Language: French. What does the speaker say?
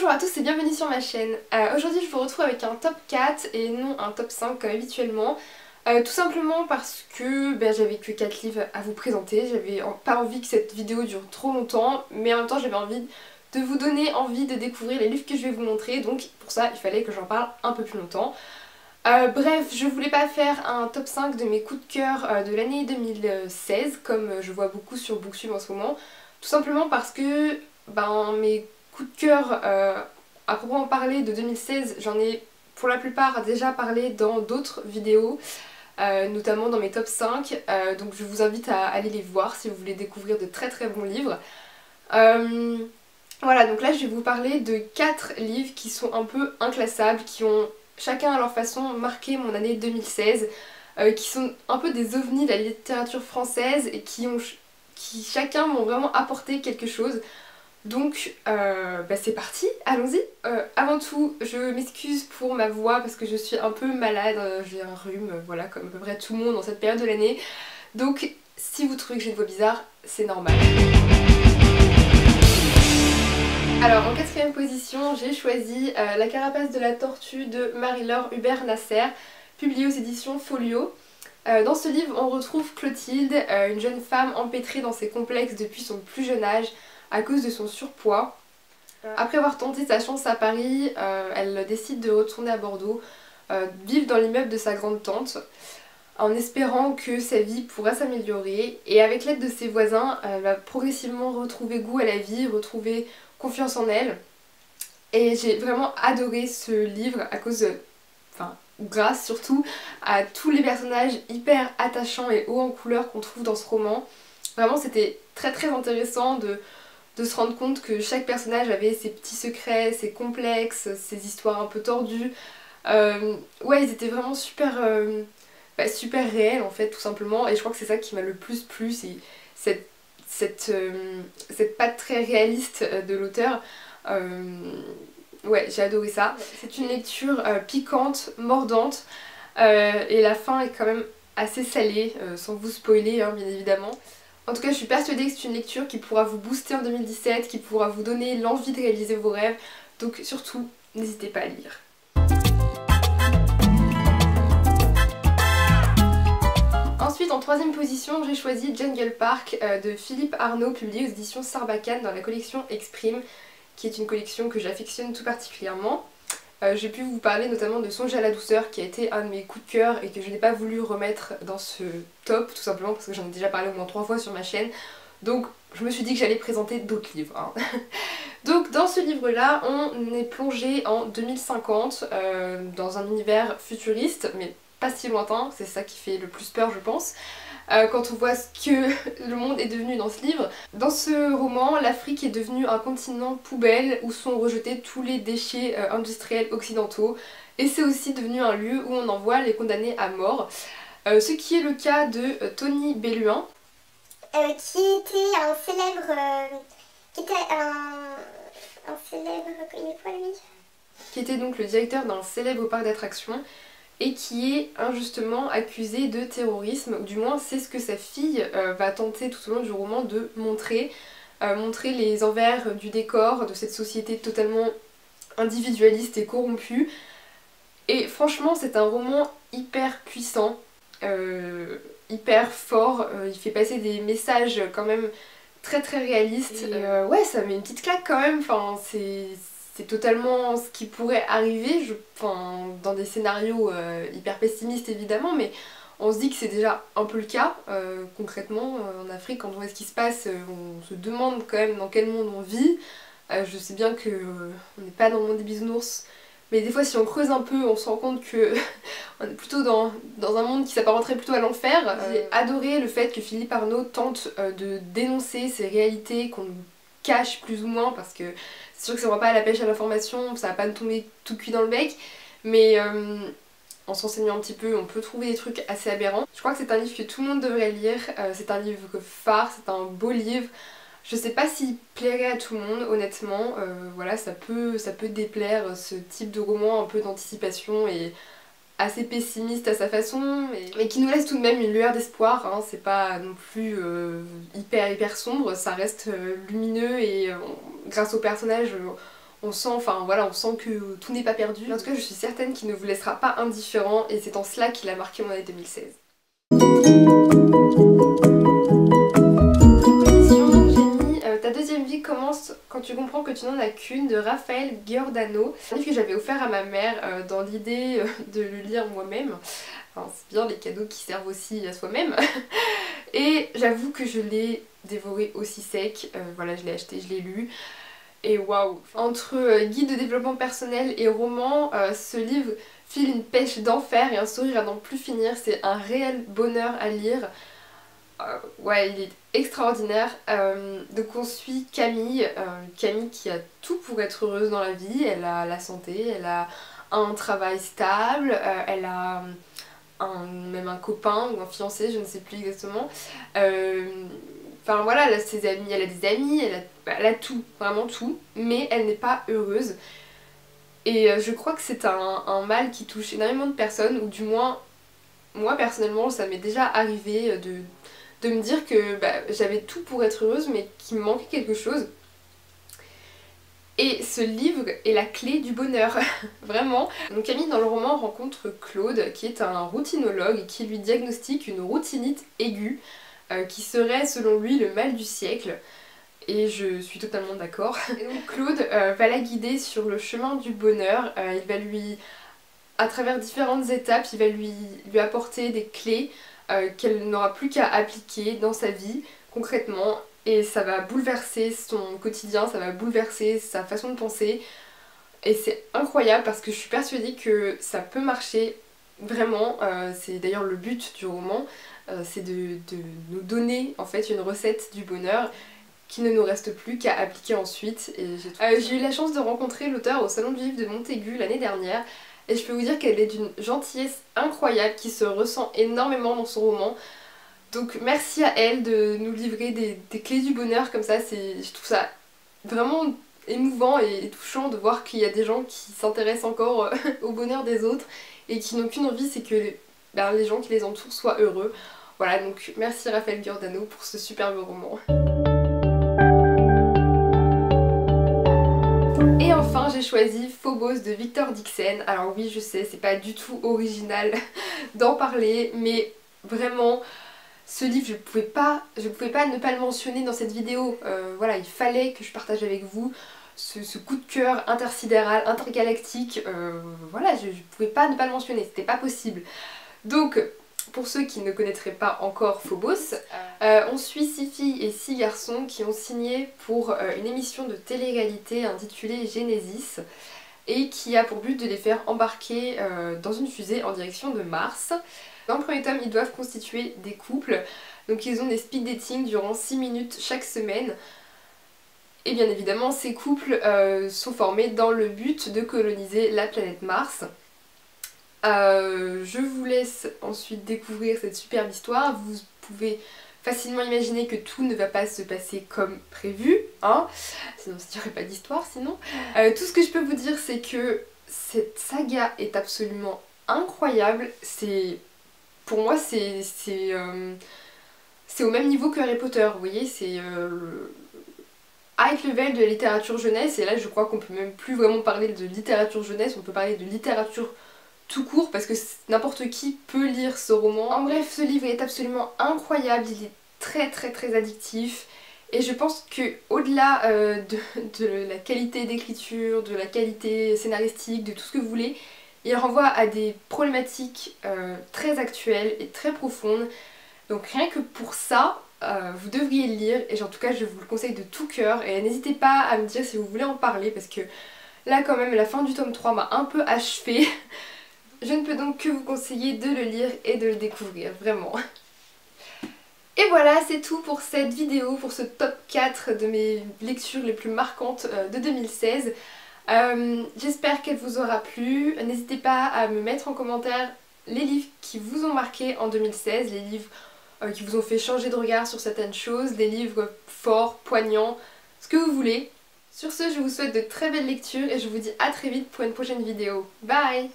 Bonjour à tous et bienvenue sur ma chaîne. Aujourd'hui je vous retrouve avec un top 4 et non un top 5 comme habituellement. Tout simplement parce que j'avais que 4 livres à vous présenter. J'avais pas envie que cette vidéo dure trop longtemps, mais en même temps j'avais envie de vous donner envie de découvrir les livres que je vais vous montrer. Donc pour ça il fallait que j'en parle un peu plus longtemps. Bref, je voulais pas faire un top 5 de mes coups de cœur de l'année 2016 comme je vois beaucoup sur Booktube en ce moment. Tout simplement parce que mes coups de cœur à proprement parler de 2016, j'en ai pour la plupart déjà parlé dans d'autres vidéos, notamment dans mes top 5, donc je vous invite à aller les voir si vous voulez découvrir de très très bons livres. Voilà, donc là je vais vous parler de 4 livres qui sont un peu inclassables, qui ont chacun à leur façon marqué mon année 2016, qui sont un peu des ovnis de la littérature française et qui chacun m'ont vraiment apporté quelque chose. Donc c'est parti, allons-y. Avant tout, je m'excuse pour ma voix parce que je suis un peu malade, j'ai un rhume, voilà, comme à peu près tout le monde dans cette période de l'année. Donc si vous trouvez que j'ai une voix bizarre, c'est normal. Alors en quatrième position, j'ai choisi La carapace de la tortue de Marie-Laure Hubert-Nasser, publié aux éditions Folio. Dans ce livre, on retrouve Clotilde, une jeune femme empêtrée dans ses complexes depuis son plus jeune âge à cause de son surpoids. Après avoir tenté sa chance à Paris, elle décide de retourner à Bordeaux, vivre dans l'immeuble de sa grande tante, en espérant que sa vie pourra s'améliorer. Et avec l'aide de ses voisins, elle va progressivement retrouver goût à la vie, retrouver confiance en elle. Et j'ai vraiment adoré ce livre à cause, grâce surtout à tous les personnages hyper attachants et hauts en couleur qu'on trouve dans ce roman. Vraiment c'était très très intéressant de se rendre compte que chaque personnage avait ses petits secrets, ses complexes, ses histoires un peu tordues. Ouais, ils étaient vraiment super, super réels en fait, tout simplement. Et je crois que c'est ça qui m'a le plus plu, c'est cette patte très réaliste de l'auteur. Ouais, j'ai adoré ça. C'est une lecture piquante, mordante, et la fin est quand même assez salée, sans vous spoiler hein, bien évidemment. En tout cas, je suis persuadée que c'est une lecture qui pourra vous booster en 2017, qui pourra vous donner l'envie de réaliser vos rêves. Donc surtout, n'hésitez pas à lire. Ensuite, en troisième position, j'ai choisi Jungle Park de Philippe Arnaud, publié aux éditions Sarbacane dans la collection Exprime, qui est une collection que j'affectionne tout particulièrement. J'ai pu vous parler notamment de Songe à la douceur qui a été un de mes coups de cœur et que je n'ai pas voulu remettre dans ce top tout simplement parce que j'en ai déjà parlé au moins 3 fois sur ma chaîne, donc je me suis dit que j'allais présenter d'autres livres hein. Donc dans ce livre là on est plongé en 2050 dans un univers futuriste mais pas si lointain, c'est ça qui fait le plus peur je pense. Quand on voit ce que le monde est devenu dans ce livre. Dans ce roman, l'Afrique est devenue un continent poubelle où sont rejetés tous les déchets industriels occidentaux et c'est aussi devenu un lieu où on envoie les condamnés à mort. Ce qui est le cas de Tony Belluin. Qui était un célèbre... Il est quoi lui? Qui était donc le directeur d'un célèbre parc d'attractions et qui est injustement accusé de terrorisme, ou du moins c'est ce que sa fille va tenter tout au long du roman de montrer, montrer les envers du décor de cette société totalement individualiste et corrompue. Et franchement c'est un roman hyper puissant, hyper fort, il fait passer des messages quand même très très réalistes, et ouais ça met une petite claque quand même, enfin c'est totalement ce qui pourrait arriver, dans des scénarios hyper pessimistes évidemment, mais on se dit que c'est déjà un peu le cas concrètement en Afrique. Quand on voit ce qui se passe, on se demande quand même dans quel monde on vit. Je sais bien que on n'est pas dans le monde des bisounours, mais des fois si on creuse un peu on se rend compte que on est plutôt dans un monde qui s'apparenterait plutôt à l'enfer. J'ai adoré le fait que Philippe Arnaud tente de dénoncer ces réalités qu'on nous cache plus ou moins, parce que c'est sûr que ça va pas à la pêche à l'information, ça va pas nous tomber tout cuit dans le bec, mais en s'enseignant un petit peu on peut trouver des trucs assez aberrants. Je crois que c'est un livre que tout le monde devrait lire, c'est un livre phare, c'est un beau livre. Je sais pas s'il plairait à tout le monde honnêtement, voilà ça peut déplaire ce type de roman un peu d'anticipation et assez pessimiste à sa façon, mais qui nous laisse tout de même une lueur d'espoir, hein. C'est pas non plus hyper sombre, ça reste lumineux et grâce au personnage on sent, enfin voilà, on sent que tout n'est pas perdu. En tout cas, je suis certaine qu'il ne vous laissera pas indifférent et c'est en cela qu'il a marqué mon année 2016. Ta deuxième vie commence quand tu comprends que tu n'en as qu'une, de Raphaël Giordano. C'est un livre que j'avais offert à ma mère dans l'idée de le lire moi-même. Enfin, c'est bien les cadeaux qui servent aussi à soi-même. Et j'avoue que je l'ai dévoré aussi sec. Voilà, je l'ai acheté, je l'ai lu. Et waouh! Entre guide de développement personnel et roman, ce livre file une pêche d'enfer et un sourire à n'en plus finir. C'est un réel bonheur à lire. Ouais, il est extraordinaire. Donc on suit Camille, Camille qui a tout pour être heureuse dans la vie. Elle a la santé, elle a un travail stable, elle a même un copain ou un fiancé, je ne sais plus exactement. Enfin voilà, elle a ses amis, elle a des amis, elle a tout, vraiment tout, mais elle n'est pas heureuse. Et je crois que c'est un mal qui touche énormément de personnes, ou du moins, moi personnellement, ça m'est déjà arrivé de me dire que j'avais tout pour être heureuse, mais qu'il me manquait quelque chose. Et ce livre est la clé du bonheur, vraiment. Donc Camille dans le roman rencontre Claude qui est un routinologue et qui lui diagnostique une routinite aiguë qui serait selon lui le mal du siècle. Et je suis totalement d'accord. Et donc Claude va la guider sur le chemin du bonheur, il va lui, à travers différentes étapes, il va lui apporter des clés qu'elle n'aura plus qu'à appliquer dans sa vie concrètement. Et ça va bouleverser son quotidien, ça va bouleverser sa façon de penser. Et c'est incroyable parce que je suis persuadée que ça peut marcher vraiment. C'est d'ailleurs le but du roman, c'est de nous donner en fait une recette du bonheur qui ne nous reste plus qu'à appliquer ensuite. Et j'ai eu la chance de rencontrer l'auteur au Salon du Livre de Montaigu l'année dernière. Et je peux vous dire qu'elle est d'une gentillesse incroyable qui se ressent énormément dans son roman. Donc merci à elle de nous livrer des clés du bonheur comme ça, je trouve ça vraiment émouvant et touchant de voir qu'il y a des gens qui s'intéressent encore au bonheur des autres et qui n'ont qu'une envie, c'est que les gens qui les entourent soient heureux. Voilà, donc merci Raphaël Giordano pour ce superbe roman. Et enfin j'ai choisi Phobos de Victor Dixon. Alors oui, je sais, c'est pas du tout original d'en parler, mais vraiment ce livre, je pouvais pas ne pas le mentionner dans cette vidéo. Voilà, il fallait que je partage avec vous ce coup de cœur intersidéral, intergalactique. Voilà, je pouvais pas ne pas le mentionner, c'était pas possible. Donc, pour ceux qui ne connaîtraient pas encore Phobos, on suit 6 filles et 6 garçons qui ont signé pour une émission de télé-réalité intitulée Genesis et qui a pour but de les faire embarquer dans une fusée en direction de Mars. Dans le premier tome, ils doivent constituer des couples, donc ils ont des speed dating durant 6 minutes chaque semaine. Et bien évidemment, ces couples sont formés dans le but de coloniser la planète Mars. Je vous laisse ensuite découvrir cette superbe histoire. Vous pouvez facilement imaginer que tout ne va pas se passer comme prévu, hein, sinon il n'y aurait pas d'histoire sinon. Tout ce que je peux vous dire, c'est que cette saga est absolument incroyable. Pour moi, c'est au même niveau que Harry Potter, vous voyez, c'est high level de la littérature jeunesse, et là je crois qu'on peut même plus vraiment parler de littérature jeunesse, on peut parler de littérature tout court parce que n'importe qui peut lire ce roman. En bref, ce livre est absolument incroyable, il est très addictif, et je pense que au-delà de la qualité d'écriture, de la qualité scénaristique, de tout ce que vous voulez, il renvoie à des problématiques très actuelles et très profondes. Donc rien que pour ça, vous devriez le lire, et en tout cas je vous le conseille de tout cœur. Et n'hésitez pas à me dire si vous voulez en parler, parce que là quand même la fin du tome 3 m'a un peu achevée. Je ne peux donc que vous conseiller de le lire et de le découvrir, vraiment. Et voilà, c'est tout pour cette vidéo, pour ce top 4 de mes lectures les plus marquantes de 2016. J'espère qu'elle vous aura plu. N'hésitez pas à me mettre en commentaire les livres qui vous ont marqué en 2016, les livres qui vous ont fait changer de regard sur certaines choses, des livres forts, poignants, ce que vous voulez. Sur ce, je vous souhaite de très belles lectures et je vous dis à très vite pour une prochaine vidéo. Bye!